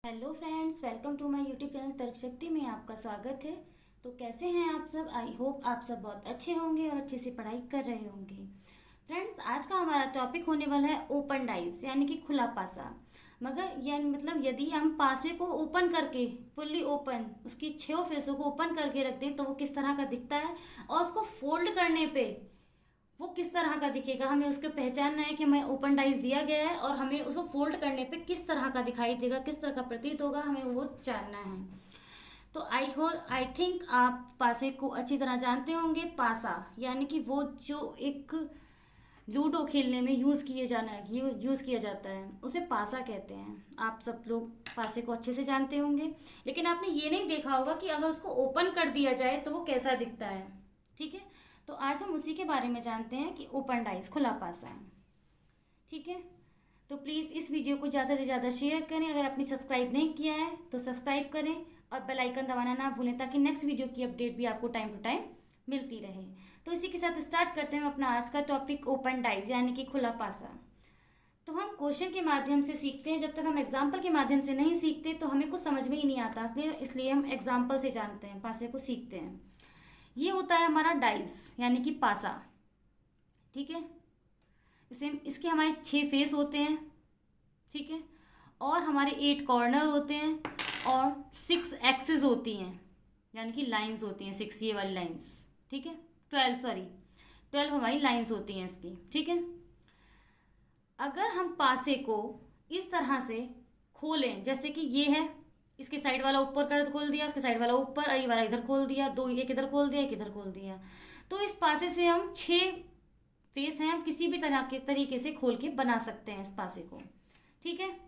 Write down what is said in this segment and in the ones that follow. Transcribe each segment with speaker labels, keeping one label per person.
Speaker 1: Hello friends, welcome to my YouTube channel Tark Shakti में आपका स्वागत है। तो कैसे हैं आप सब? आई होप आप सब बहुत अच्छे होंगे और अच्छे से पढ़ाई कर रहे होंगे। फ्रेंड्स, आज का हमारा टॉपिक होने वाला है ओपन डाइस, यानी कि खुला पासा। मगर यानी मतलब यदि हम पासे को ओपन करके, फुल्ली ओपन, उसकी 6 फेसों को ओपन करके रख दें तो वो किस तरह का दिखता है, और उसको फोल्ड करने पे वो किस तरह का दिखेगा, हमें उसको पहचानना है कि हमें ओपन डाइस दिया गया है और हमें उसको फोल्ड करने पे किस तरह का दिखाई देगा, किस तरह का प्रतीत होगा, हमें वो जानना है। तो आई थिंक आप पासे को अच्छी तरह जानते होंगे। पासा यानी कि वो जो एक लूडो खेलने में यूज़ किया जाता है, उसे पासा कहते हैं। आप सब लोग पासे को अच्छे से जानते होंगे, लेकिन आपने ये नहीं देखा होगा कि अगर उसको ओपन कर दिया जाए तो वो कैसा दिखता है। ठीक है, तो आज हम उसी के बारे में जानते हैं कि ओपन डाइस, खुला पासा है। ठीक है, तो प्लीज़ इस वीडियो को ज़्यादा से ज़्यादा शेयर करें। अगर आपने सब्सक्राइब नहीं किया है तो सब्सक्राइब करें और बेल आइकन दबाना ना भूलें, ताकि नेक्स्ट वीडियो की अपडेट भी आपको टाइम टू टाइम मिलती रहे। तो इसी के साथ स्टार्ट करते हैं अपना आज का टॉपिक, ओपन डाइस यानी कि खुला पासा। तो हम क्वेश्चन के माध्यम से सीखते हैं। जब तक हम एग्जाम्पल के माध्यम से नहीं सीखते तो हमें कुछ समझ में ही नहीं आता, इसलिए हम एग्जाम्पल से जानते हैं, पासे को सीखते हैं। ये होता है हमारा डाइस यानी कि पासा। ठीक है, इसे इसके हमारे 6 फेस होते हैं। ठीक है, और हमारे 8 कॉर्नर होते हैं और 6 एक्सिस होती हैं, यानी कि लाइंस होती हैं, 6 ये वाली लाइंस। ठीक है, 12 हमारी लाइंस होती हैं इसकी। ठीक है, अगर हम पासे को इस तरह से खोलें, जैसे कि ये है, इसके साइड वाला ऊपर कर खोल दिया, उसके साइड वाला ऊपर, ये वाला इधर खोल दिया, दो एक इधर खोल दिया, एक इधर खोल दिया, तो इस पासे से हम 6 फेस हैं, हम किसी भी तरह के तरीके से खोल के बना सकते हैं इस पासे को। ठीक है,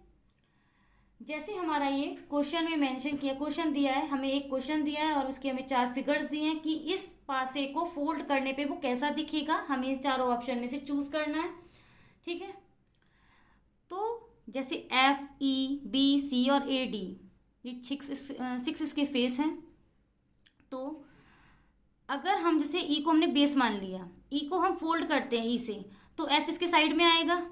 Speaker 1: जैसे हमारा ये क्वेश्चन में मेंशन किया, क्वेश्चन दिया है हमें, एक क्वेश्चन दिया है और उसके हमें 4 फिगर्स दिए हैं कि इस पासे को फोल्ड करने पे वो कैसा दिखेगा, हमें चारों ऑप्शन में से चूज करना है। ठीक है, तो जैसे FEBC और AD, ये 6 इसके फेस हैं। तो अगर हम जैसे ई को हमने बेस मान लिया, ई को हम फोल्ड करते हैं ई से, तो F इसके साइड में आएगा।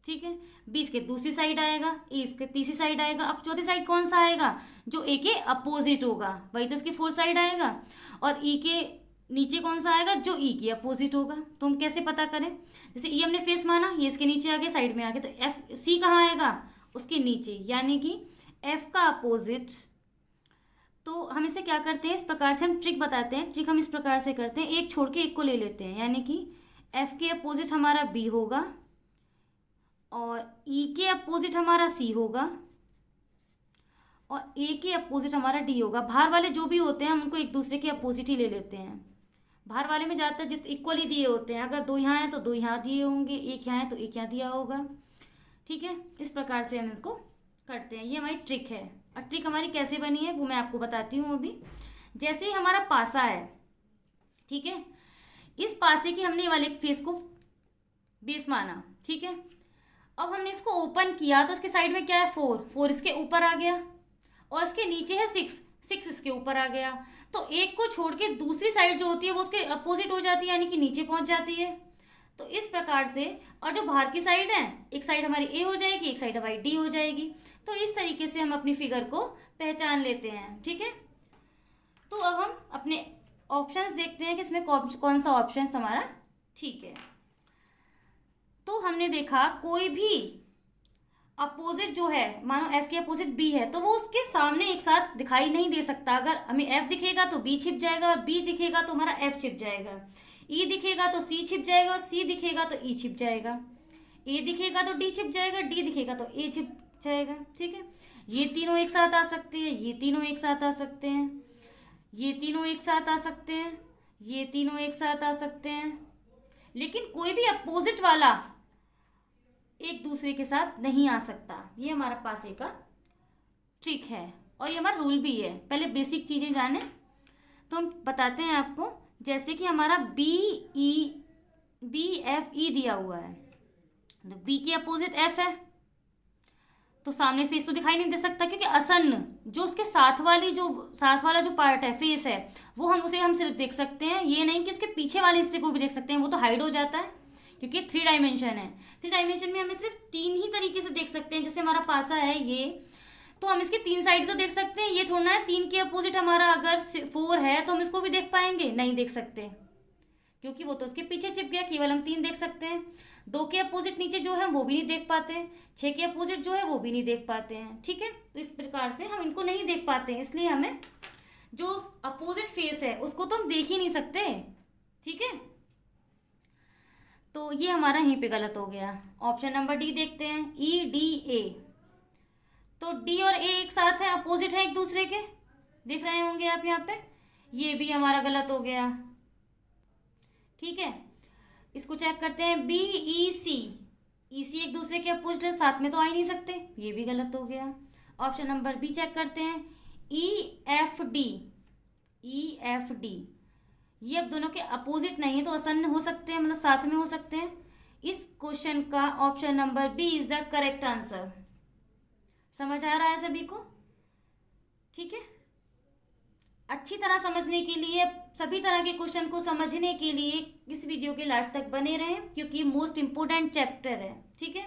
Speaker 1: ठीक है, बी इसके दूसरी साइड आएगा, ई इसके तीसरी साइड आएगा। अब चौथी साइड कौन सा आएगा? जो ए के अपोजिट होगा, वही तो इसकी फोर्थ साइड आएगा। और ई के नीचे कौन सा आएगा? जो ई की अपोजिट होगा। तो हम कैसे पता करें? जैसे ई हमने फेस माना, ये इसके नीचे आ गया, साइड में आ गया, तो एफ सी कहाँ आएगा? उसके नीचे, यानी कि एफ का अपोजिट। तो हम इसे क्या करते हैं, इस प्रकार से हम ट्रिक बताते हैं। ट्रिक हम इस प्रकार से करते हैं, एक छोड़ के एक को ले लेते हैं, यानी कि एफ के अपोजिट हमारा बी होगा और ई के अपोजिट हमारा सी होगा और ए के अपोजिट हमारा डी होगा। बाहर वाले जो भी होते हैं हम उनको एक दूसरे के अपोजिट ही ले लेते हैं। बाहर वाले में ज़्यादातर जित इक्वली दिए होते हैं, अगर 2 यहाँ हैं तो 2 यहाँ दिए होंगे, एक यहाँ है तो एक यहाँ दिया होगा। ठीक है, इस प्रकार से हम इसको करते हैं। ये हमारी ट्रिक है। और ट्रिक हमारी कैसे बनी है वो मैं आपको बताती हूँ अभी। जैसे ही हमारा पासा है, ठीक है, इस पासे की हमने ये वाले फेस को बेस माना। ठीक है, अब हमने इसको ओपन किया तो इसके साइड में क्या है? 4 इसके ऊपर आ गया और इसके नीचे है 6 इसके ऊपर आ गया। तो एक को छोड़ के दूसरी साइड जो होती है वो उसके अपोजिट हो जाती है, यानी कि नीचे पहुंच जाती है। तो इस प्रकार से, और जो बाहर की साइड है, एक साइड हमारी ए हो जाएगी, एक साइड हमारी डी हो जाएगी। तो इस तरीके से हम अपनी फिगर को पहचान लेते हैं। ठीक है, तो अब हम अपने ऑप्शंस देखते हैं कि इसमें कौन सा ऑप्शन हमारा ठीक है। तो हमने देखा कोई भी अपोजिट जो है, मानो एफ के अपोजिट बी है, तो वो उसके सामने एक साथ दिखाई नहीं दे सकता। अगर हमें एफ दिखेगा तो बी छिप जाएगा, और बी दिखेगा तो हमारा एफ छिप जाएगा, ई दिखेगा तो सी छिप जाएगा, और सी दिखेगा तो ई छिप जाएगा, ए दिखेगा तो डी छिप जाएगा, डी दिखेगा तो ए छिप जाएगा। ठीक है, ये तीनों एक साथ आ सकते हैं, ये तीनों एक साथ आ सकते हैं, ये तीनों एक साथ आ सकते हैं, ये तीनों एक साथ आ सकते हैं, लेकिन कोई भी अपोजिट वाला एक दूसरे के साथ नहीं आ सकता। ये हमारा पासे का ट्रिक है और ये हमारा रूल भी है। पहले बेसिक चीज़ें जाने तो हम बताते हैं आपको। जैसे कि हमारा BEFE दिया हुआ है, तो बी के अपोजिट एफ है, तो सामने फेस तो दिखाई नहीं दे सकता, क्योंकि आसन्न जो उसके साथ वाला जो पार्ट है, फेस है, वो हम सिर्फ देख सकते हैं। ये नहीं कि उसके पीछे वाले हिस्से को भी देख सकते हैं, वो तो हाइड हो जाता है क्योंकि 3 डायमेंशन है। 3 डायमेंशन में हमें सिर्फ 3 ही तरीके से देख सकते हैं। जैसे हमारा पासा है ये, तो हम इसकी 3 साइड तो देख सकते हैं, ये थोड़ा है 3 के अपोजिट हमारा अगर 4 है तो हम इसको भी देख पाएंगे, नहीं देख सकते, क्योंकि वो तो उसके पीछे चिप गया, केवल हम 3 देख सकते हैं। 2 के अपोजिट नीचे जो है वो भी नहीं देख पाते, 6 के अपोजिट जो है वो भी नहीं देख पाते हैं, ठीक है। तो इस प्रकार से हम इनको नहीं देख पाते हैं, इसलिए हमें जो अपोजिट फेस है उसको तो हम देख ही नहीं सकते, ठीक है। तो ये हमारा यहीं पे गलत हो गया। ऑप्शन नंबर डी देखते हैं, EDA। तो डी और ए एक साथ है, अपोजिट है एक दूसरे के, देख रहे होंगे आप यहाँ पे, ये भी हमारा गलत हो गया, ठीक है। इसको चेक करते हैं, BEC। EC एक दूसरे के अपोजिट है, साथ में तो आ ही नहीं सकते, ये भी गलत हो गया। ऑप्शन नंबर बी चेक करते हैं, EFD। EFD ये अब दोनों के अपोजिट नहीं है तो आसन्न हो सकते हैं, मतलब साथ में हो सकते हैं। इस क्वेश्चन का option number B is the correct answer. समझ आ रहा है सभी को, ठीक है। अच्छी तरह समझने के लिए, सभी तरह के क्वेश्चन को समझने के लिए इस वीडियो के लास्ट तक बने रहें, क्योंकि मोस्ट इम्पोर्टेंट चैप्टर है, ठीक है।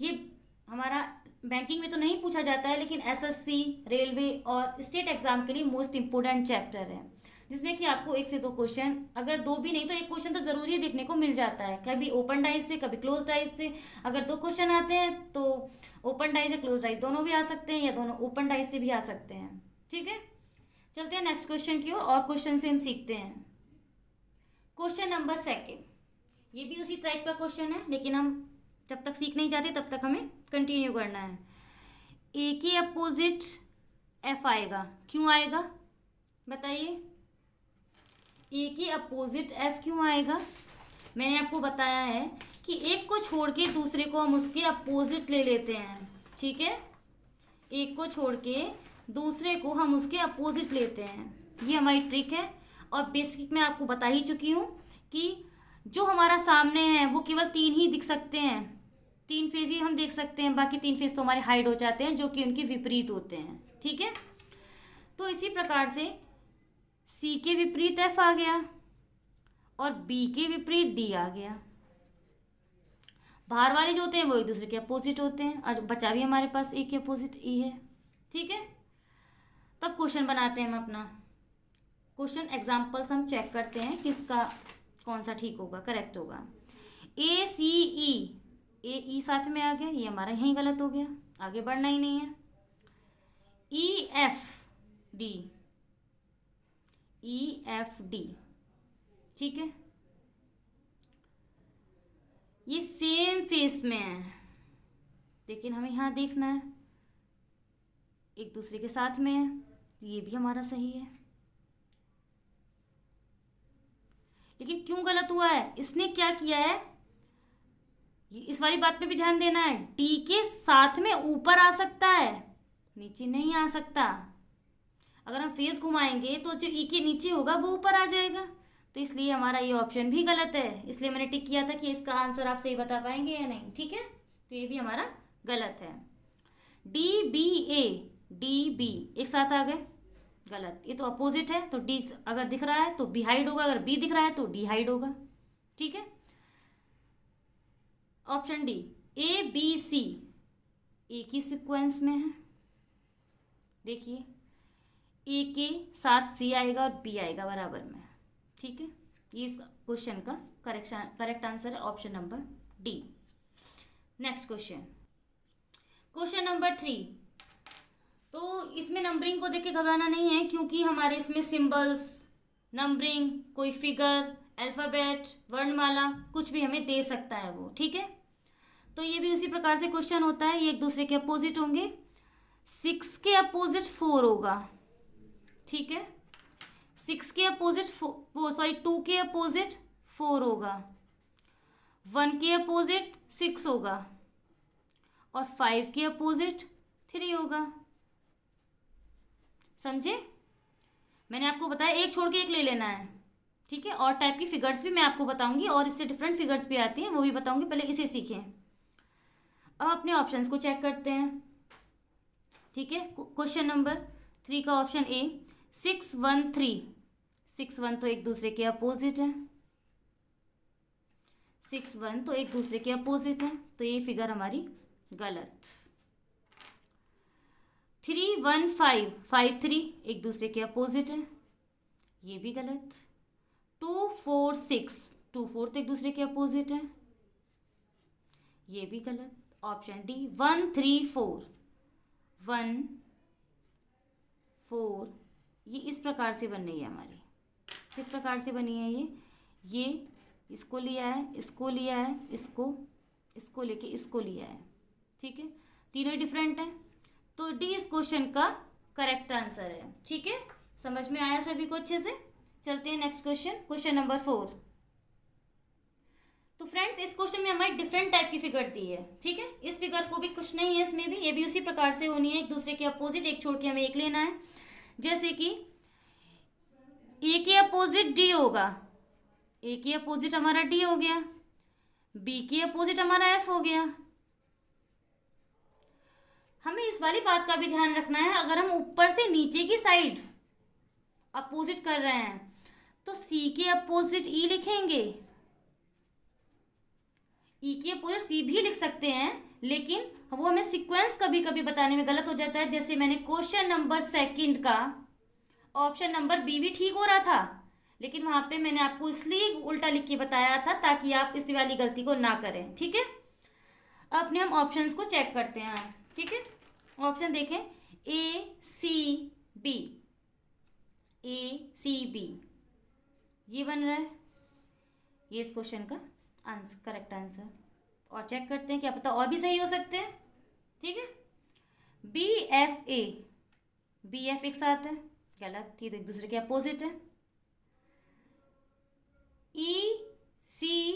Speaker 1: ये हमारा बैंकिंग में तो नहीं पूछा जाता है, लेकिन SSC, रेलवे और स्टेट एग्जाम के लिए मोस्ट इम्पोर्टेंट चैप्टर है, जिसमें कि आपको 1 से 2 क्वेश्चन, अगर 2 भी नहीं तो 1 क्वेश्चन तो जरूरी देखने को मिल जाता है, कभी ओपन डाइस से कभी क्लोज डाइस से। अगर 2 क्वेश्चन आते हैं तो ओपन डाइस या क्लोज डाइस दोनों भी आ सकते हैं, या दोनों ओपन डाइस से भी आ सकते हैं, ठीक है। चलते हैं नेक्स्ट क्वेश्चन की ओर, और क्वेश्चन से हम सीखते हैं। क्वेश्चन नंबर 2, ये भी उसी टाइप का क्वेश्चन है, लेकिन हम जब तक सीख नहीं जाते तब तक हमें कंटिन्यू करना है। ए के अपोजिट एफ आएगा, क्यों आएगा बताइए? ए के अपोजिट एफ क्यों आएगा? मैंने आपको बताया है कि एक को छोड़ के दूसरे को हम उसके अपोजिट ले लेते हैं, ठीक है। एक को छोड़ के दूसरे को हम उसके अपोजिट लेते हैं, ये हमारी ट्रिक है। और बेसिक मैं आपको बता ही चुकी हूँ कि जो हमारा सामने है वो केवल 3 ही दिख सकते हैं, 3 फेज ही हम देख सकते हैं, बाकी 3 फेज तो हमारे हाइड हो जाते हैं, जो कि उनके विपरीत होते हैं, ठीक है। तो इसी प्रकार से सी के विपरीत एफ आ गया और बी के विपरीत डी आ गया। बाहर वाले जो होते हैं वो एक दूसरे के अपोजिट होते हैं, और बचा भी हमारे पास ए के अपोजिट ई है, ठीक है। तब क्वेश्चन बनाते हैं हम अपना। क्वेश्चन एग्जाम्पल्स हम चेक करते हैं कि इसका कौन सा ठीक होगा, करेक्ट होगा। ACE, ए साथ में आ गया, ये हमारा यहीं गलत हो गया, आगे बढ़ना ही नहीं है। EFD, EFD, ठीक है, ये सेम फेस में है, लेकिन हमें यहाँ देखना है एक दूसरे के साथ में है, ये भी हमारा सही है। लेकिन क्यों गलत हुआ है? इसने क्या किया है, इस वाली बात पे भी ध्यान देना है। डी के साथ में ऊपर आ सकता है, नीचे नहीं आ सकता। अगर हम फेस घुमाएंगे तो जो ई के नीचे होगा वो ऊपर आ जाएगा, तो इसलिए हमारा ये ऑप्शन भी गलत है। इसलिए मैंने टिक किया था कि इसका आंसर आप सही बता पाएंगे या नहीं, ठीक है। तो ये भी हमारा गलत है। DBA, DB एक साथ आ गए, गलत, ये तो अपोजिट है, तो डी अगर दिख रहा है तो बी हाइड होगा, अगर बी दिख रहा है तो डी हाइड होगा, ठीक है। ऑप्शन डी ABC एक ही सीक्वेंस में है, देखिए ए के साथ सी आएगा और बी आएगा बराबर में, ठीक है। ये इस क्वेश्चन का करेक्ट आंसर है option number D. Next question, question number 3। तो इसमें नंबरिंग को देख के घबराना नहीं है, क्योंकि हमारे इसमें सिंबल्स, नंबरिंग, कोई फिगर, अल्फ़ाबेट, वर्णमाला कुछ भी हमें दे सकता है वो, ठीक है। तो ये भी उसी प्रकार से क्वेश्चन होता है, ये एक दूसरे के अपोजिट होंगे। 6 के अपोजिट 4 होगा, ठीक है। 6 के अपोजिट 2 के अपोजिट 4 होगा, 1 के अपोजिट 6 होगा और 5 के अपोजिट 3 होगा, समझे? मैंने आपको बताया एक छोड़ के एक ले लेना है, ठीक है। और टाइप की फिगर्स भी मैं आपको बताऊंगी, और इससे डिफरेंट फिगर्स भी आती हैं वो भी बताऊंगी, पहले इसे सीखें। अब अपने ऑप्शंस को चेक करते हैं, ठीक है। क्वेश्चन नंबर 3 का ऑप्शन ए 6 1 3, 6 1 तो एक दूसरे के अपोजिट है, 6 1 तो एक दूसरे के अपोजिट है, तो ये फिगर हमारी गलत, 315 53 एक दूसरे के अपोजिट है, ये भी गलत। 246 24 तो एक दूसरे के अपोजिट है, ये भी गलत। ऑप्शन डी 134 1 4 ये इस प्रकार से बन रही है हमारी। किस प्रकार से बनी है ये इसको लिया है, इसको लिया है, इसको लेके इसको लिया है, ठीक है, तीनों ही डिफरेंट है। तो डी इस क्वेश्चन का करेक्ट आंसर है। ठीक है, समझ में आया सभी को अच्छे से। चलते हैं नेक्स्ट क्वेश्चन, क्वेश्चन नंबर 4। तो फ्रेंड्स इस क्वेश्चन में हमारी डिफरेंट टाइप की फिगर दी है। ठीक है, इस फिगर को भी कुछ नहीं है, इसमें भी ये भी उसी प्रकार से होनी है, एक दूसरे के अपोजिट, एक छोड़ के हमें एक लेना है। जैसे कि ए के अपोजिट डी होगा, ए के अपोजिट हमारा डी हो गया, बी के अपोजिट हमारा एफ हो गया। हमें इस वाली बात का भी ध्यान रखना है, अगर हम ऊपर से नीचे की साइड अपोजिट कर रहे हैं तो सी के अपोजिट ई लिखेंगे, ई के अपोजिट सी भी लिख सकते हैं, लेकिन वो हमें सीक्वेंस कभी कभी बताने में गलत हो जाता है। जैसे मैंने क्वेश्चन नंबर 2 का ऑप्शन नंबर बी भी ठीक हो रहा था, लेकिन वहां पे मैंने आपको इसलिए उल्टा लिख के बताया था ताकि आप इस वाली गलती को ना करें। ठीक है, अपने हम ऑप्शंस को चेक करते हैं। ठीक है, ऑप्शन देखें, ए सी बी, ए सी बी ये बन रहा है, ये इस क्वेश्चन का आंसर, करेक्ट आंसर। और चेक करते हैं, क्या पता और भी सही हो सकते हैं। ठीक है, B F A, B F एक साथ है, गलत, ये तो एक दूसरे के अपोजिट है। ई सी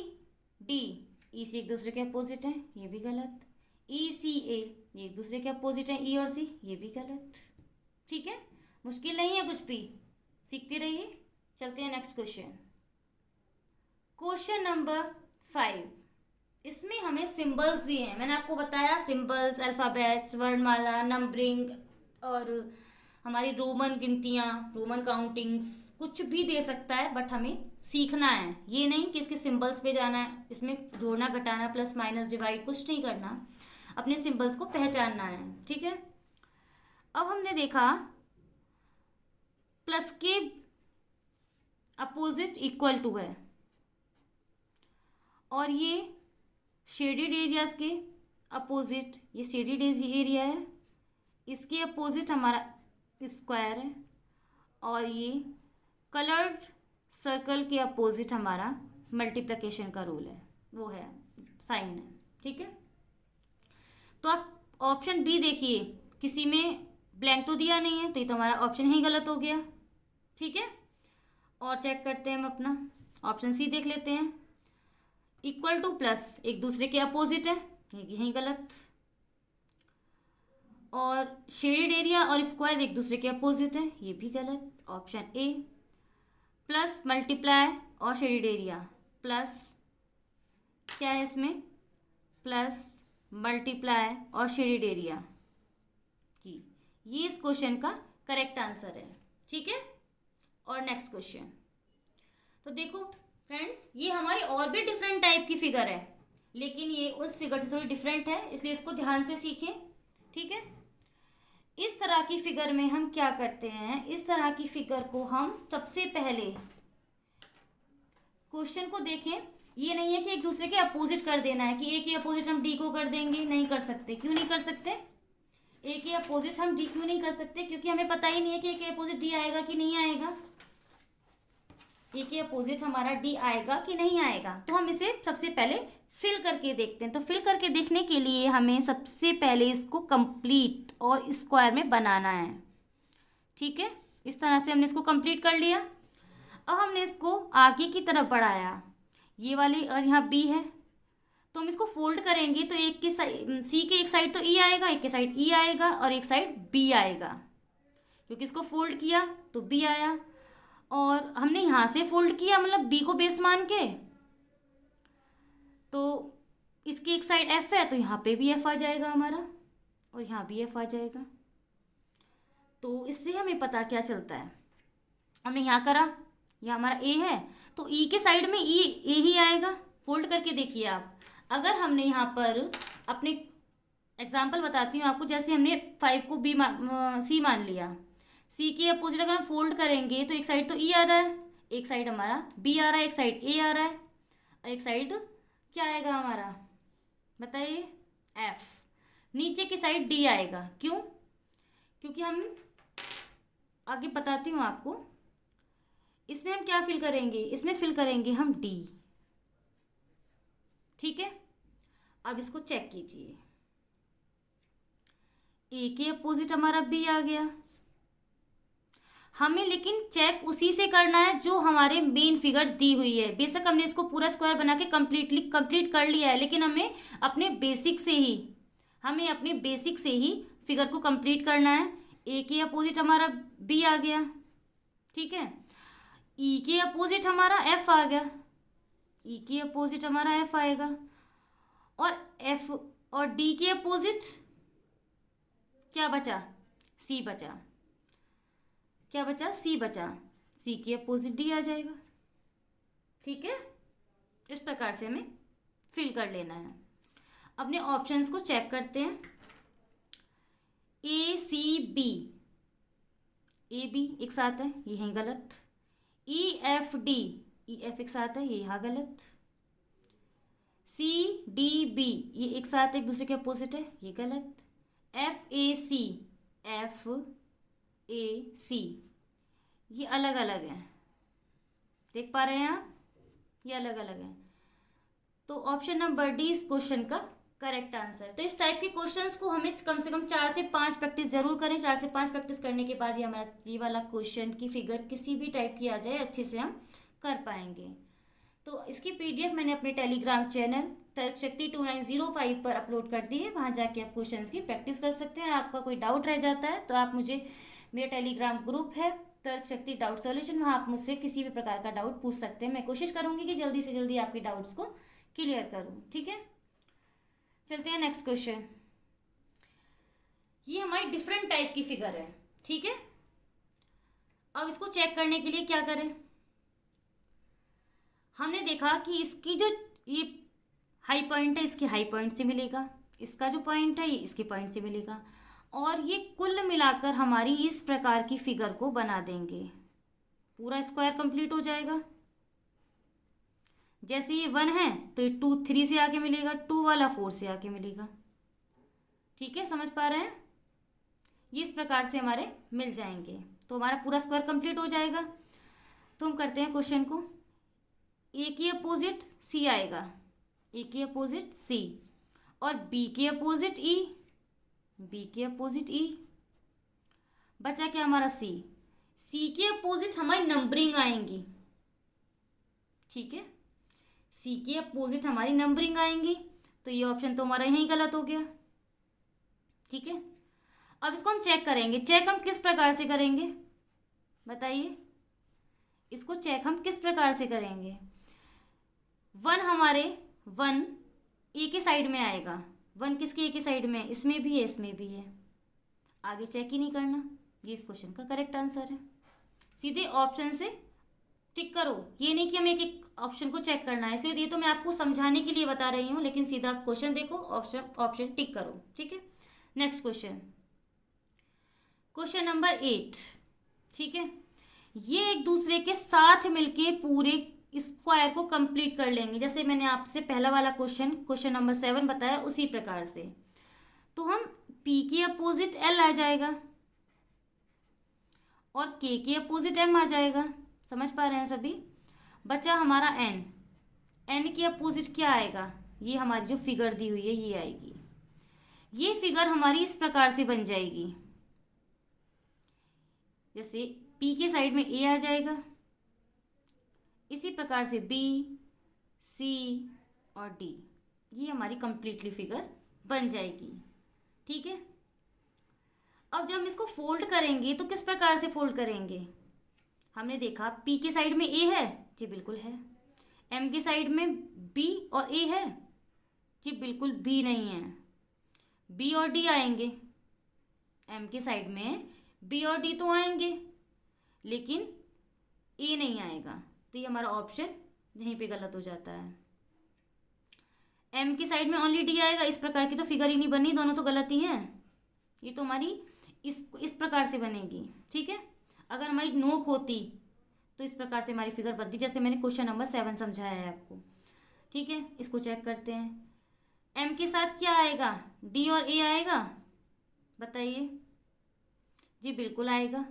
Speaker 1: डी, ई सी एक दूसरे के अपोजिट है, ये भी गलत। ई सी ए, ये एक दूसरे के अपोजिट है, ई और सी, ये भी गलत। ठीक है, मुश्किल नहीं है कुछ भी, सीखते रहिए। चलते हैं नेक्स्ट क्वेश्चन, क्वेश्चन नंबर 5। इसमें हमें सिंबल्स दिए हैं, मैंने आपको बताया सिंबल्स, अल्फ़ाबेट्स, वर्णमाला, नंबरिंग और हमारी रोमन गिनतियाँ, रोमन काउंटिंग्स, कुछ भी दे सकता है, बट हमें सीखना है। ये नहीं कि इसके सिंबल्स पे जाना है, इसमें जोड़ना घटाना, प्लस माइनस डिवाइड कुछ नहीं करना, अपने सिंबल्स को पहचानना है। ठीक है, अब हमने देखा प्लस के अपोजिट इक्वल टू है, और ये शेडेड एरियाज के अपोजिट, ये शेडेड एरिया है, इसके अपोजिट हमारा स्क्वायर है, और ये कलर्ड सर्कल के अपोजिट हमारा मल्टीप्लिकेशन का रूल है, वो है साइन है। ठीक है, तो आप ऑप्शन बी देखिए, किसी में ब्लैंक तो दिया नहीं है, तो ये तो हमारा ऑप्शन ही गलत हो गया। ठीक है, और चेक करते हैं हम अपना ऑप्शन सी देख लेते हैं, इक्वल टू प्लस एक दूसरे के अपोजिट है, ये यहीं गलत। और शेडेड एरिया और स्क्वायर एक दूसरे के अपोजिट है, ये भी गलत। ऑप्शन ए, प्लस मल्टीप्लाई और शेडेड एरिया, प्लस क्या है इसमें, प्लस मल्टीप्लाई और शेडेड एरिया जी, ये इस क्वेश्चन का करेक्ट आंसर है। ठीक है, और नेक्स्ट क्वेश्चन, तो देखो फ्रेंड्स, ये हमारी और भी डिफरेंट टाइप की फिगर है, लेकिन ये उस फिगर से थोड़ी डिफरेंट है, इसलिए इसको ध्यान से सीखें। ठीक है, इस तरह की फिगर में हम क्या करते हैं, इस तरह की फिगर को हम सबसे पहले क्वेश्चन को देखें, ये नहीं है कि एक दूसरे के अपोजिट कर देना है, कि ए के अपोजिट हम डी को कर देंगे, नहीं कर सकते। क्यों नहीं कर सकते, ए के अपोजिट हम डी क्यों नहीं कर सकते, क्योंकि हमें पता ही नहीं है कि ए के अपोजिट डी आएगा कि नहीं आएगा, ए के अपोजिट हमारा डी आएगा कि नहीं आएगा। तो हम इसे सबसे पहले फिल करके देखते हैं। तो फिल करके देखने के लिए हमें सबसे पहले इसको कंप्लीट और स्क्वायर में बनाना है। ठीक है, इस तरह से हमने इसको कंप्लीट कर लिया। अब हमने इसको आगे की तरफ बढ़ाया, ये वाली, और यहाँ बी है, तो हम इसको फोल्ड करेंगे तो एक के साइड, सी के एक साइड तो ई आएगा, एक के साइड ई आएगा, और एक साइड बी आएगा, क्योंकि इसको फोल्ड किया तो बी आया। और हमने यहाँ से फोल्ड किया, मतलब बी को बेस मान के, तो इसकी एक साइड एफ है, तो यहाँ पे भी एफ आ जाएगा हमारा, और यहाँ भी एफ आ जाएगा। तो इससे हमें पता क्या चलता है, हमने यहाँ करा, यह हमारा ए है, तो ई के साइड में ई ए ही आएगा। फोल्ड करके देखिए आप, अगर हमने यहाँ पर अपने एग्जाम्पल बताती हूँ आपको। जैसे हमने 5 को सी मान लिया, सी के अपोजिट अगर हम फोल्ड करेंगे तो एक साइड तो ई आ रहा है, एक साइड हमारा बी आ रहा है, एक साइड ए आ रहा है, और एक साइड क्या आएगा हमारा, बताइए, एफ। नीचे की साइड डी आएगा। क्यों? क्योंकि हम आगे बताती हूँ आपको। इसमें हम क्या फिल करेंगे, इसमें फिल करेंगे हम डी। ठीक है, अब इसको चेक कीजिए। ए के अपोजिट हमारा बी आ गया। हमें लेकिन चेक उसी से करना है जो हमारे मेन फिगर दी हुई है। बेशक हमने इसको पूरा स्क्वायर बना के कंप्लीट कर लिया है, लेकिन हमें अपने बेसिक से ही फिगर को कंप्लीट करना है। ए के अपोजिट हमारा बी आ गया। ठीक है, ई के अपोजिट हमारा एफ आ गया, ई के अपोजिट हमारा एफ आएगा, और एफ और डी के अपोजिट क्या बचा, सी बचा। क्या बचा, सी बचा। सी के अपोजिट डी आ जाएगा। ठीक है, इस प्रकार से हमें फिल कर लेना है। अपने ऑप्शंस को चेक करते हैं। ए सी बी, ए बी एक साथ है, ये है गलत। E F D, E F एक साथ है, ये यहाँ गलत। सी डी बी, ये एक साथ एक दूसरे के अपोजिट है, ये गलत। F A C, F A सी, ये अलग अलग हैं, देख पा रहे हैं आप, ये अलग अलग हैं। तो ऑप्शन नंबर डी इस क्वेश्चन का करेक्ट आंसर। तो इस टाइप के क्वेश्चंस को हमें कम से कम 4 से 5 प्रैक्टिस जरूर करें। 4 से 5 प्रैक्टिस करने के बाद ही हमारा ये वाला क्वेश्चन की फिगर किसी भी टाइप की आ जाए, अच्छे से हम कर पाएंगे। तो इसकी पीडीएफ मैंने अपने टेलीग्राम चैनल तर्कशक्ति 2905 पर अपलोड कर दी है। वहाँ जाके आप क्वेश्चंस की प्रैक्टिस कर सकते हैं। आपका कोई डाउट रह जाता है तो आप मुझे, मेरा टेलीग्राम ग्रुप है तर्कशक्ति डाउट सॉल्यूशन, वहाँ आप मुझसे किसी भी प्रकार का डाउट पूछ सकते हैं। मैं कोशिश करूँगी कि जल्दी से जल्दी आपके डाउट्स को क्लियर करूँ। ठीक है, चलते हैं नेक्स्ट क्वेश्चन। ये हमारी डिफरेंट टाइप की फिगर है। ठीक है, अब इसको चेक करने के लिए क्या करें, हमने देखा कि इसकी जो ये हाई पॉइंट है, इसके हाई पॉइंट से मिलेगा, इसका जो पॉइंट है ये इसके पॉइंट से मिलेगा, और ये कुल मिलाकर हमारी इस प्रकार की फिगर को बना देंगे। पूरा स्क्वायर कंप्लीट हो जाएगा। जैसे ये 1 है तो ये 2 3 से आके मिलेगा, 2 वाला 4 से आके मिलेगा। ठीक है, समझ पा रहे हैं? ये इस प्रकार से हमारे मिल जाएंगे तो हमारा पूरा स्क्वायर कंप्लीट हो जाएगा। तो हम करते हैं क्वेश्चन को। ए के अपोजिट सी आएगा, ए के अपोजिट सी, और बी के अपोजिट ई, बी के अपोजिट ई। बचा क्या हमारा सी, सी के अपोजिट हमारी नंबरिंग आएंगी। ठीक है, सी के अपोजिट हमारी नंबरिंग आएंगी, तो ये ऑप्शन तो हमारा यहीं गलत हो गया। ठीक है, अब इसको हम चेक करेंगे। चेक हम किस प्रकार से करेंगे बताइए, इसको चेक हम किस प्रकार से करेंगे। 1 ए के साइड में आएगा, 1 किसके ए के साइड में, इसमें भी है इसमें भी है, आगे चेक ही नहीं करना। ये इस क्वेश्चन का करेक्ट आंसर है। सीधे ऑप्शन से टिक करो, ये नहीं कि हमें एक एक ऑप्शन को चेक करना है। इसलिए ये तो मैं आपको समझाने के लिए बता रही हूँ, लेकिन सीधा क्वेश्चन देखो, ऑप्शन टिक करो। ठीक है, नेक्स्ट क्वेश्चन, क्वेश्चन नंबर 8। ठीक है, ये एक दूसरे के साथ मिलके पूरे स्क्वायर को कंप्लीट कर लेंगे। जैसे मैंने आपसे पहला वाला क्वेश्चन नंबर 7 बताया, उसी प्रकार से। तो हम पी के अपोजिट एल आ जाएगा और के अपोजिट एम आ जाएगा। समझ पा रहे हैं सभी? बचा हमारा एन, एन के अपोजिट क्या आएगा, ये हमारी जो फिगर दी हुई है ये आएगी। ये फिगर हमारी इस प्रकार से बन जाएगी, जैसे पी के साइड में ए आ जाएगा, इसी प्रकार से बी, सी और डी, ये हमारी कंप्लीटली फिगर बन जाएगी। ठीक है, अब जब हम इसको फोल्ड करेंगे तो किस प्रकार से फोल्ड करेंगे, हमने देखा पी के साइड में ए है, जी बिल्कुल है। एम के साइड में बी और ए है, जी बिल्कुल भी नहीं है। बी और डी आएंगे, एम के साइड में बी और डी तो आएंगे, लेकिन ए नहीं आएगा। तो ये हमारा ऑप्शन यहीं पे गलत हो जाता है। एम की साइड में ओनली डी आएगा, इस प्रकार की तो फिगर ही नहीं बनी, दोनों तो गलत ही हैं। ये तो हमारी इस प्रकार से बनेगी, ठीक है। अगर हमारी नोक होती तो इस प्रकार से हमारी फिगर बनती, जैसे मैंने क्वेश्चन नंबर 7 समझाया है आपको, ठीक है। इसको चेक करते हैं। एम के साथ क्या आएगा, डी और ए आएगा, बताइए जी, बिल्कुल आएगा,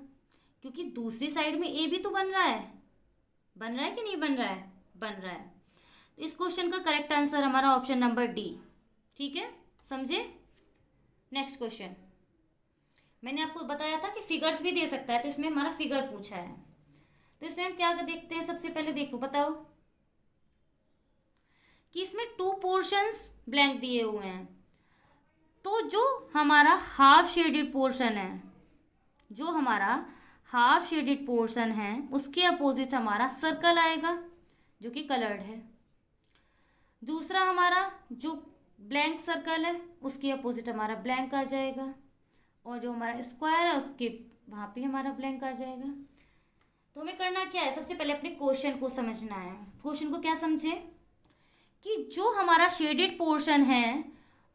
Speaker 1: क्योंकि दूसरी साइड में ए भी तो बन रहा है, बन रहा है कि नहीं बन रहा है, बन रहा है। तो इस क्वेश्चन का करेक्ट आंसर हमारा ऑप्शन नंबर डी, ठीक है, समझे। नेक्स्ट क्वेश्चन, मैंने आपको बताया था कि फिगर्स भी दे सकता है, तो इसमें हमारा फिगर पूछा है। तो इसमें हम क्या देखते हैं, सबसे पहले देखो, बताओ कि इसमें 2 पोर्शंस ब्लैंक दिए हुए हैं। तो जो हमारा हाफ शेडेड पोर्शन है, जो हमारा हाफ शेडेड पोर्शन है, उसके अपोजिट हमारा सर्कल आएगा जो कि कलर्ड है। दूसरा हमारा जो ब्लैंक सर्कल है, उसके अपोजिट हमारा ब्लैंक आ जाएगा, और जो हमारा स्क्वायर है उसके वहाँ पे हमारा ब्लैंक आ जाएगा। तो हमें करना क्या है, सबसे पहले अपने क्वेश्चन को समझना है। क्वेश्चन को क्या समझे कि जो हमारा शेडेड पोर्शन है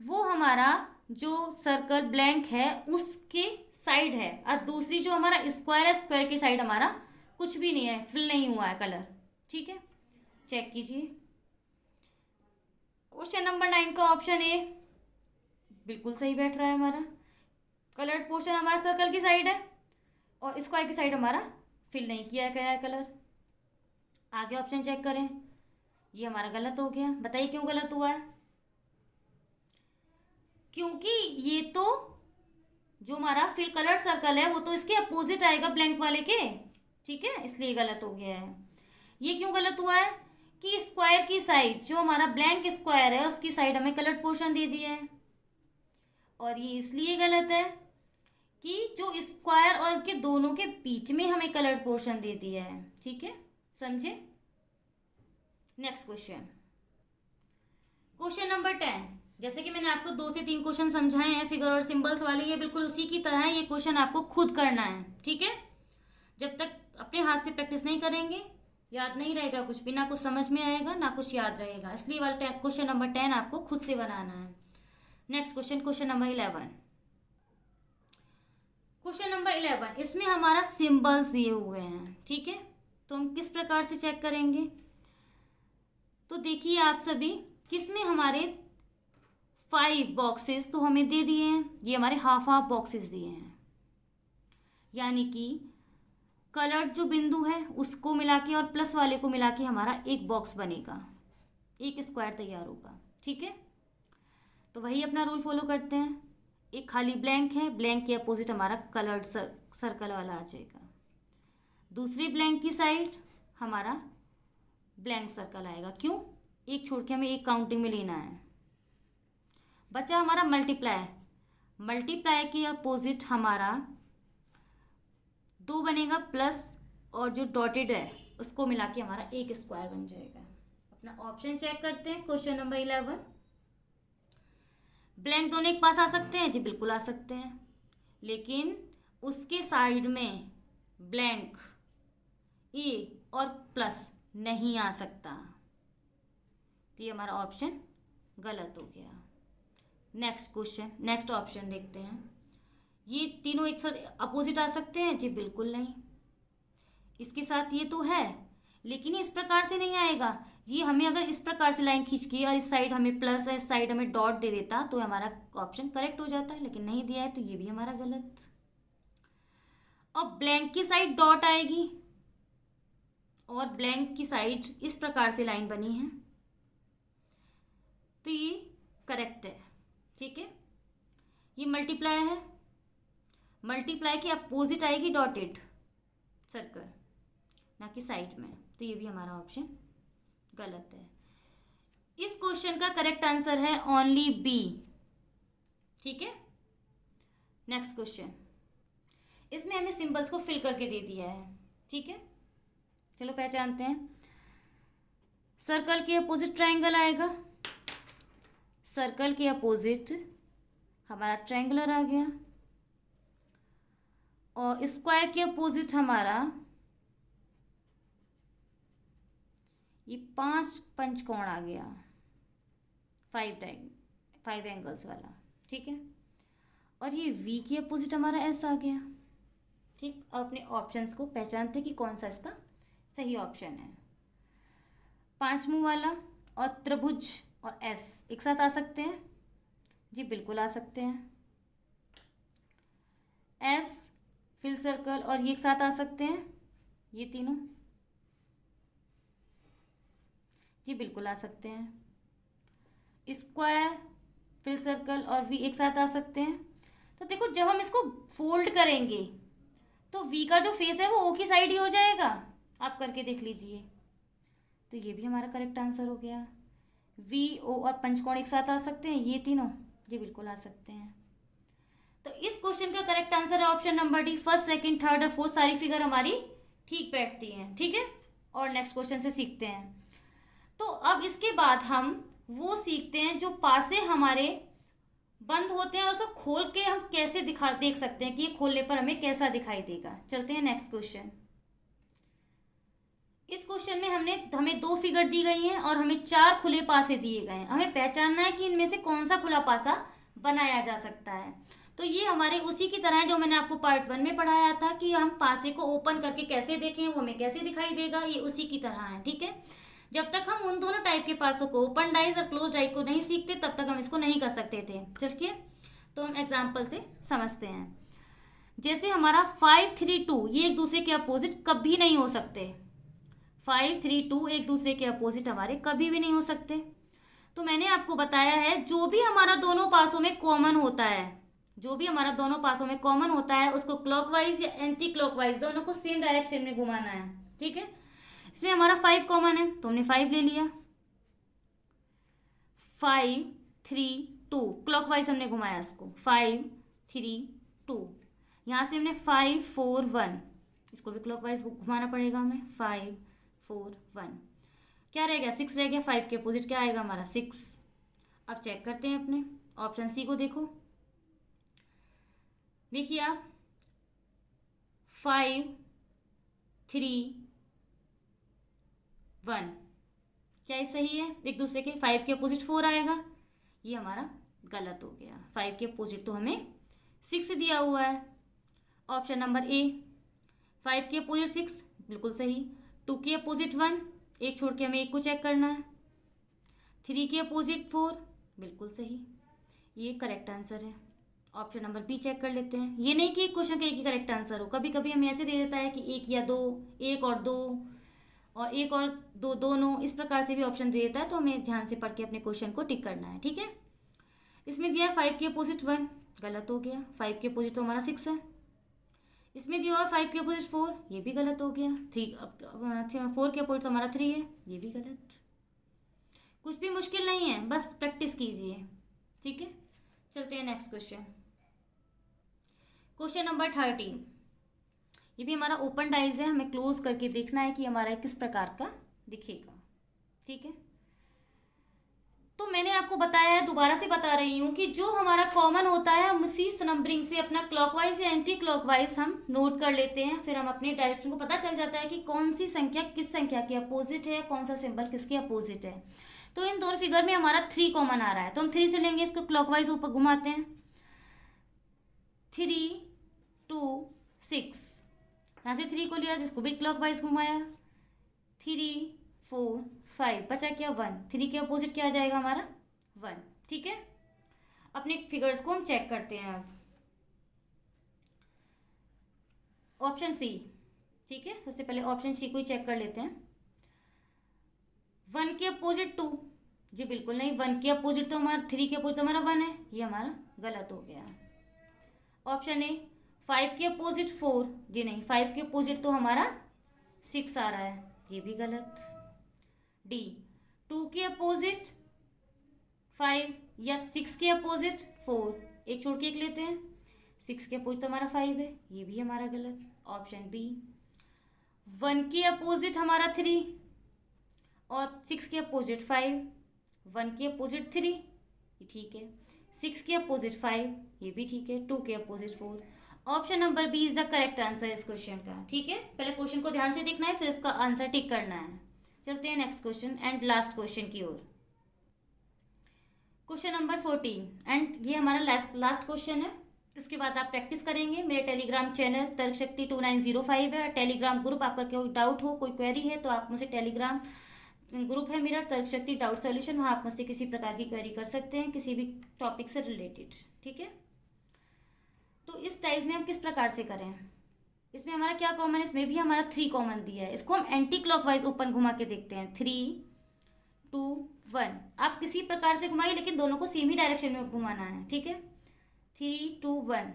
Speaker 1: वो हमारा जो सर्कल ब्लैंक है उसके साइड है, और दूसरी जो हमारा स्क्वायर है, स्क्वायर की साइड हमारा कुछ भी नहीं है, फिल नहीं हुआ है कलर, ठीक है। चेक कीजिए, क्वेश्चन नंबर 9 का ऑप्शन ए बिल्कुल सही बैठ रहा है। हमारा कलर्ड पोर्शन हमारा सर्कल की साइड है, और स्क्वायर की साइड हमारा फिल नहीं किया गया है कलर। आगे ऑप्शन चेक करें, ये हमारा गलत हो गया। बताइए क्यों गलत हुआ है, क्योंकि ये तो जो हमारा फिल कलर्ड सर्कल है वो तो इसके अपोजिट आएगा ब्लैंक वाले के, ठीक है, इसलिए गलत हो गया है। ये क्यों गलत हुआ है कि स्क्वायर की साइड, जो हमारा ब्लैंक स्क्वायर है उसकी साइड हमें कलर्ड पोर्शन दे दिया है, और ये इसलिए गलत है कि जो स्क्वायर और इसके दोनों के बीच में हमें कलर्ड पोर्शन दे दिया है, ठीक है, समझे। Next question, question number 10। जैसे कि मैंने आपको 2 से 3 क्वेश्चन समझाए हैं फिगर और सिंबल्स वाले, ये बिल्कुल उसी की तरह है। ये क्वेश्चन आपको खुद करना है, ठीक है। जब तक अपने हाथ से प्रैक्टिस नहीं करेंगे याद नहीं रहेगा कुछ भी, ना कुछ समझ में आएगा ना कुछ याद रहेगा, इसलिए वाला क्वेश्चन नंबर 10 आपको खुद से बनाना है। Next question, question number 11। Question number 11, इसमें हमारा सिंबल्स दिए हुए हैं, ठीक है। तो हम किस प्रकार से चेक करेंगे, तो देखिए आप सभी, किसमें हमारे 5 बॉक्सेस तो हमें दे दिए हैं, ये हमारे हाफ हाफ बॉक्सेस दिए हैं, यानी कि कलर्ड जो बिंदु है उसको मिला के और प्लस वाले को मिला के हमारा एक बॉक्स बनेगा, एक स्क्वायर तैयार होगा, ठीक है। तो वही अपना रूल फॉलो करते हैं। एक खाली ब्लैंक है, ब्लैंक के अपोजिट हमारा कलर्ड सर्कल वाला आ जाएगा। दूसरी ब्लैंक की साइड हमारा ब्लैंक सर्कल आएगा, क्यों, एक छोड़ के हमें एक काउंटिंग में लेना है। बचा हमारा मल्टीप्लाई, मल्टीप्लाई के अपोजिट हमारा 2 बनेगा प्लस, और जो डॉटेड है उसको मिला के हमारा एक स्क्वायर बन जाएगा। अपना ऑप्शन चेक करते हैं, क्वेश्चन नंबर 11। ब्लैंक दोनों एक पास आ सकते हैं जी, बिल्कुल आ सकते हैं, लेकिन उसके साइड में ब्लैंक ए और प्लस नहीं आ सकता, तो ये हमारा ऑप्शन गलत हो गया। नेक्स्ट क्वेश्चन, नेक्स्ट ऑप्शन देखते हैं, ये तीनों एक साथ अपोजिट आ सकते हैं जी, बिल्कुल नहीं। इसके साथ ये तो है, लेकिन ये इस प्रकार से नहीं आएगा। ये हमें अगर इस प्रकार से लाइन खींच के और इस साइड हमें प्लस है, इस साइड हमें डॉट दे देता तो हमारा ऑप्शन करेक्ट हो जाता है, लेकिन नहीं दिया है तो ये भी हमारा गलत। और ब्लैंक की साइड डॉट आएगी और ब्लैंक की साइड इस प्रकार से लाइन बनी है, तो ये करेक्ट है, ठीक है। ये मल्टीप्लाई है, मल्टीप्लाई के अपोजिट आएगी डॉटेड सर्कल, ना कि साइड में, तो ये भी हमारा ऑप्शन गलत है। इस क्वेश्चन का करेक्ट आंसर है ओनली बी, ठीक है। नेक्स्ट क्वेश्चन, इसमें हमें सिंबल्स को फिल करके दे दिया है, ठीक है। चलो पहचानते हैं। सर्कल के अपोजिट ट्रायंगल आएगा, सर्कल के अपोजिट हमारा ट्रायंगुलर आ गया, और स्क्वायर के अपोजिट हमारा ये 5 पंचकोण आ गया, फाइव एंगल्स वाला, ठीक है। और ये वी की अपोजिट हमारा एस आ गया, ठीक। अब अपने ऑप्शंस को पहचानते कि कौन सा इसका सही ऑप्शन है। 5 मुंह वाला और त्रिभुज और एस एक साथ आ सकते हैं? जी बिल्कुल आ सकते हैं। एस, फिल सर्कल और ये एक साथ आ सकते हैं, ये तीनों? जी बिल्कुल आ सकते हैं। स्क्वायर, फिल सर्कल और वी एक साथ आ सकते हैं। तो देखो जब हम इसको फोल्ड करेंगे तो वी का जो फेस है वो ओ की साइड ही हो जाएगा, आप करके देख लीजिए। तो ये भी हमारा करेक्ट आंसर हो गया। वी, ओ और पंचकोण एक साथ आ सकते हैं, ये तीनों? जी बिल्कुल आ सकते हैं। तो इस क्वेश्चन का करेक्ट आंसर है option number D. First, second, third और फोर्थ सारी फिगर हमारी ठीक बैठती हैं, ठीक है। और नेक्स्ट क्वेश्चन से सीखते हैं। तो अब इसके बाद हम वो सीखते हैं जो पासे हमारे बंद होते हैं, उसको खोल के हम कैसे देख सकते हैं कि ये खोलने पर हमें कैसा दिखाई देगा। चलते हैं नेक्स्ट क्वेश्चन। इस क्वेश्चन में हमें 2 फिगर दी गई हैं और हमें 4 खुले पासे दिए गए हैं। हमें पहचानना है कि इनमें से कौन सा खुला पासा बनाया जा सकता है। तो ये हमारे उसी की तरह है जो मैंने आपको पार्ट 1 में पढ़ाया था कि हम पासे को ओपन करके कैसे देखें, वो हमें कैसे दिखाई देगा, ये उसी की तरह है, ठीक है। जब तक हम उन दोनों टाइप के पासों को, ओपन डाइज और क्लोज डाइज को नहीं सीखते तब तक हम इसको नहीं कर सकते थे। चलिए तो हम एग्जाम्पल से समझते हैं। जैसे हमारा 5, 3, 2 ये एक दूसरे के अपोजिट कभी नहीं हो सकते। 5, 3, 2 एक दूसरे के अपोजिट हमारे कभी भी नहीं हो सकते। तो मैंने आपको बताया है जो भी हमारा दोनों पासों में कॉमन होता है, जो भी हमारा दोनों पासों में कॉमन होता है उसको क्लॉकवाइज या एंटी क्लॉकवाइज दोनों को सेम डायरेक्शन में घुमाना है, ठीक है। इसमें हमारा 5 कॉमन है तो हमने 5 ले लिया। 5, 3, 2 क्लॉकवाइज हमने घुमाया इसको, 5, 3, 2। यहाँ से हमने 5, 4, 1 इसको भी क्लॉकवाइज घुमाना पड़ेगा हमें। 5, 4, 1 क्या रह गया? 6 रह गया। 5 के अपोजिट क्या आएगा हमारा? 6। अब चेक करते हैं अपने ऑप्शन सी को। देखिए आप 5, 3, 1 क्या ये सही है? एक दूसरे के 5 के अपोजिट 4 आएगा, ये हमारा गलत हो गया। 5 के अपोजिट तो हमें 6 दिया हुआ है। ऑप्शन नंबर ए 5 के अपोजिट 6 बिल्कुल सही। 2 के अपोजिट 1 एक छोड़ के हमें एक को चेक करना है। 3 के अपोजिट 4 बिल्कुल सही, ये करेक्ट आंसर है। ऑप्शन नंबर बी चेक कर लेते हैं। ये नहीं कि एक क्वेश्चन का एक ही करेक्ट आंसर हो, कभी कभी हमें ऐसे दे देता है कि 1 या 2, 1 और 2 और 1 और 2 दोनों, इस प्रकार से भी ऑप्शन दे देता है। तो हमें ध्यान से पढ़ के अपने क्वेश्चन को टिक करना है, ठीक है। इसमें दिया है 5 के अपोजिट 1 गलत हो गया। 5 के अपोजिट तो हमारा 6 है। इसमें दिया हुआ 5 के अपोजिट 4 ये भी गलत हो गया। 4 के अपोजिट तो हमारा 3 है, ये भी गलत। कुछ भी मुश्किल नहीं है, बस प्रैक्टिस कीजिए, ठीक है। चलते हैं नेक्स्ट क्वेश्चन। Question number 13। ये भी हमारा ओपन डाइज है, हमें क्लोज करके देखना है कि हमारा किस प्रकार का दिखेगा, ठीक है। तो मैंने आपको बताया है, दोबारा से बता रही हूँ कि जो हमारा कॉमन होता है हम उसी नंबरिंग से अपना क्लॉकवाइज या एंटी क्लॉकवाइज हम नोट कर लेते हैं। फिर हम अपने डायरेक्शन को पता चल जाता है कि कौन सी संख्या किस संख्या के अपोजिट है, कौन सा सिंबल किसके अपोजिट है। तो इन दोनों फिगर में हमारा 3 कॉमन आ रहा है तो हम 3 से लेंगे, इसको क्लॉकवाइज ऊपर घुमाते हैं। 3, 2, 6 यहाँ से 3 को लिया, जिसको भी क्लॉकवाइज घुमाया। 3, 4, 5 बचा क्या? 1। 3 के अपोजिट क्या आ जाएगा हमारा? 1, ठीक है। अपने फिगर्स को हम चेक करते हैं अब। ऑप्शन सी, ठीक है। सबसे पहले ऑप्शन सी को ही चेक कर लेते हैं। 1 के अपोजिट 2 जी बिल्कुल नहीं। 1 के अपोजिट तो हमारा 3 के अपोजिट तो हमारा 1 है, ये हमारा गलत हो गया। ऑप्शन ए 5 के अपोजिट 4 जी नहीं। 5 के अपोजिट तो हमारा 6 आ रहा है, ये भी गलत। डी 2 के अपोजिट 5 या 6 के अपोजिट 4 एक छोड़ के एक लेते हैं। 6 के अपोजिट तो हमारा 5 है, ये भी हमारा गलत। ऑप्शन बी 1 के अपोजिट हमारा 3 और 6 के अपोजिट 5। 1 के अपोजिट 3 ये ठीक है। 6 के अपोजिट 5 ये भी ठीक है। 2 के opposite 4। Option number B is the correct answer इस क्वेश्चन का, ठीक है। पहले क्वेश्चन को ध्यान से देखना है, फिर इसका आंसर टिक करना है। चलते हैं next question and last question की ओर। क्वेश्चन नंबर 14 एंड ये हमारा लास्ट क्वेश्चन है। इसके बाद आप प्रैक्टिस करेंगे। मेरे टेलीग्राम चैनल तर्क शक्ति 2905 है। टेलीग्राम ग्रुप, आपका कोई डाउट हो, कोई क्वेरी है तो आप मुझे टेलीग्राम ग्रुप है मेरा तर्क शक्ति डाउट सॉल्यूशन, वहाँ आप मुझसे किसी प्रकार की क्वेरी कर सकते हैं किसी भी टॉपिक से रिलेटेड। ठीक है, तो इस टाइज में हम किस प्रकार से करें। इसमें हमारा क्या कॉमन है, इसमें भी हमारा 3 कॉमन दिया है। इसको हम एंटी क्लॉकवाइज ओपन घुमा के देखते हैं। 3 2 1, आप किसी प्रकार से घुमाइए लेकिन दोनों को सेम ही डायरेक्शन में घुमाना है। ठीक है, 3 2 1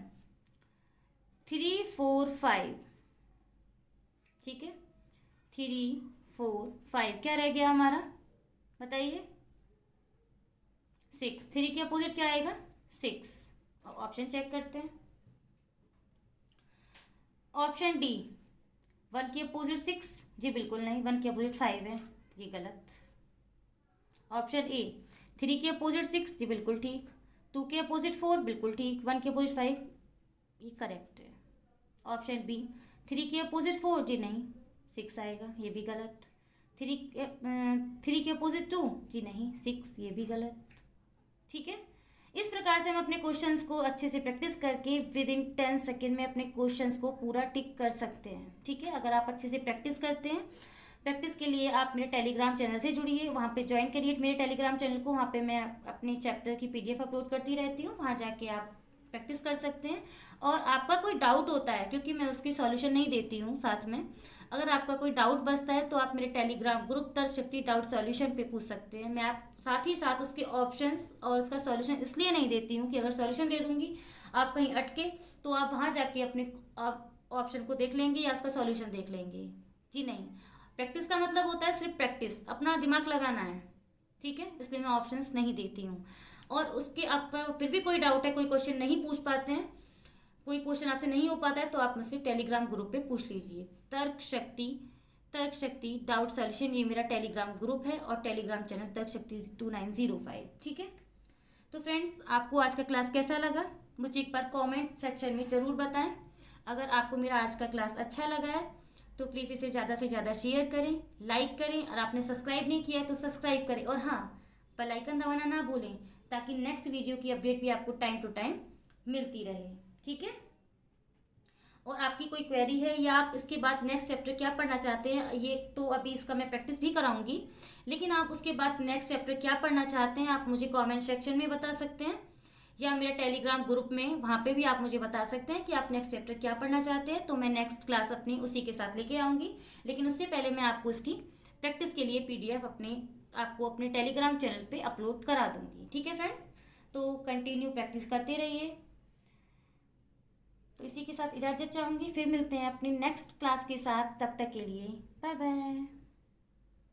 Speaker 1: 3 4 5। ठीक है, 3 4 5, क्या रह गया हमारा, बताइए, 6। 3 के अपोजिट क्या आएगा, 6। ऑप्शन चेक करते हैं। ऑप्शन डी, 1 के अपोजिट 6, जी बिल्कुल नहीं, 1 के अपोजिट 5 है, ये गलत। ऑप्शन ए, 3 के अपोजिट 6, जी बिल्कुल ठीक। 2 के अपोजिट 4, बिल्कुल ठीक। 1 के अपोजिट 5, ये करेक्ट है। ऑप्शन बी, 3 के अपोजिट 4, जी नहीं, 6 आएगा, ये भी गलत। 3 के अपोजिट 2, जी नहीं, 6, ये भी गलत। ठीक है, इस प्रकार से हम अपने क्वेश्चंस को अच्छे से प्रैक्टिस करके विद इन 10 सेकेंड में अपने क्वेश्चंस को पूरा टिक कर सकते हैं। ठीक है, अगर आप अच्छे से प्रैक्टिस करते हैं। प्रैक्टिस के लिए आप मेरे टेलीग्राम चैनल से जुड़िए, वहाँ पे ज्वाइन करिए मेरे टेलीग्राम चैनल को। वहाँ पे मैं अपने चैप्टर की PDF अपलोड करती रहती हूँ, वहाँ जाके आप प्रैक्टिस कर सकते हैं। और आपका कोई डाउट होता है, क्योंकि मैं उसकी सॉल्यूशन नहीं देती हूँ साथ में, अगर आपका कोई डाउट बचता है तो आप मेरे टेलीग्राम ग्रुप तर्क शक्ति डाउट सॉल्यूशन पे पूछ सकते हैं। मैं आप साथ ही साथ उसके ऑप्शंस और उसका सॉल्यूशन इसलिए नहीं देती हूँ कि अगर सॉल्यूशन दे दूंगी आप कहीं अटके तो आप वहाँ जाके अपने ऑप्शन को देख लेंगे या उसका सॉल्यूशन देख लेंगे, जी नहीं। प्रैक्टिस का मतलब होता है सिर्फ प्रैक्टिस, अपना दिमाग लगाना है। ठीक है, इसलिए मैं ऑप्शंस नहीं देती हूँ। और उसके आपका फिर भी कोई डाउट है, कोई क्वेश्चन नहीं पूछ पाते हैं, कोई क्वेश्चन आपसे नहीं हो पाता है तो आप मुझसे टेलीग्राम ग्रुप पे पूछ लीजिए। तर्क शक्ति डाउट सॉल्यूशन, ये मेरा टेलीग्राम ग्रुप है और टेलीग्राम चैनल तर्क शक्ति 2905। ठीक है, तो फ्रेंड्स आपको आज का क्लास कैसा लगा मुझे एक बार कमेंट सेक्शन में ज़रूर बताएं। अगर आपको मेरा आज का क्लास अच्छा लगा है तो प्लीज़ इसे ज़्यादा से ज़्यादा शेयर करें, लाइक करें, और आपने सब्सक्राइब नहीं किया है तो सब्सक्राइब करें। और हाँ, बेल आइकन दबाना ना भूलें ताकि नेक्स्ट वीडियो की अपडेट भी आपको टाइम टू टाइम मिलती रहे। ठीक है, और आपकी कोई क्वेरी है या आप इसके बाद नेक्स्ट चैप्टर क्या पढ़ना चाहते हैं, ये तो अभी इसका मैं प्रैक्टिस भी कराऊंगी, लेकिन आप उसके बाद नेक्स्ट चैप्टर क्या पढ़ना चाहते हैं आप मुझे कमेंट सेक्शन में बता सकते हैं, या मेरे टेलीग्राम ग्रुप में वहाँ पे भी आप मुझे बता सकते हैं कि आप नेक्स्ट चैप्टर क्या पढ़ना चाहते हैं। तो मैं नेक्स्ट क्लास अपनी उसी के साथ लेके आऊँगी, लेकिन उससे पहले मैं आपको इसकी प्रैक्टिस के लिए PDF आपको अपने टेलीग्राम चैनल पर अपलोड करा दूँगी। ठीक है फ्रेंड्स, तो कंटिन्यू प्रैक्टिस करते रहिए। तो इसी के साथ इजाज़त चाहूँगी, फिर मिलते हैं अपनी नेक्स्ट क्लास के साथ, तब तक के लिए बाय बाय।